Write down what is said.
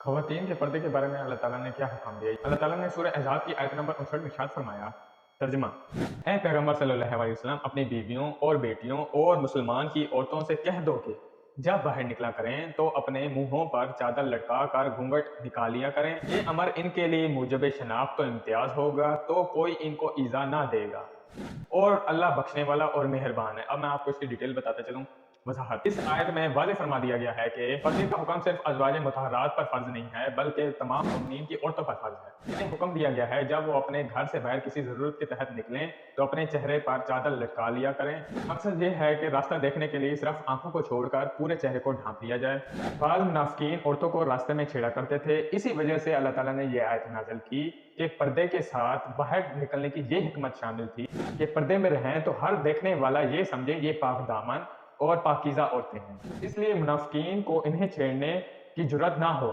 ख़वातीन के पर्दे के बारे में अल्लाह ताला ने क्या हुक्म दिया? अल्लाह ताला ने सूरह अहज़ाब की आयत नंबर 59 में इरशाद फरमाया, तर्जुमा, ऐ पैगंबर सल्लल्लाहु अलैहि वसल्लम अपनी बीवियों और बेटियों और मुसलमान की औरतों से कह दो कि जब बाहर निकला करें तो अपने मुंहों पर चादर लटका कर घूंघट निकाल लिया करें। ये अमर इनके लिए मूजब शनाख्त तो इम्तियाज होगा, तो कोई इनको ईजा ना देगा और अल्लाह बख्शने वाला और मेहरबान है। अब मैं आपको इसकी डिटेल बताता चलूँ। वजाहत, इस आयत में वाज़ेह फरमा दिया गया है कि पर्दे का हुक्म सिर्फ अज़वाज मुतहहरात पर फर्ज नहीं है, बल्कि तमाम मोमिनीन की औरतों पर फर्ज है। इन्हें हुक्म दिया गया है जब वो अपने घर से बाहर किसी जरूरत के तहत निकलें तो अपने चेहरे पर चादर लटका लिया करें। मकसद ये है कि रास्ता देखने के लिए सिर्फ आंखों को छोड़कर पूरे चेहरे को ढांप लिया जाए। बाज़ मुनाफिकीन औरतों को रास्ते में छेड़ा करते थे, इसी वजह से अल्लाह ताला ने यह आयत नाज़िल की कि पर्दे के साथ बाहर निकलने की ये हिकमत शामिल थी कि पर्दे में रहें तो हर देखने वाला ये समझे ये पाक दामन और पाकीज़ा औरतें हैं, इसलिए मुनाफिकीन को इन्हें छेड़ने की जुर्रत ना हो।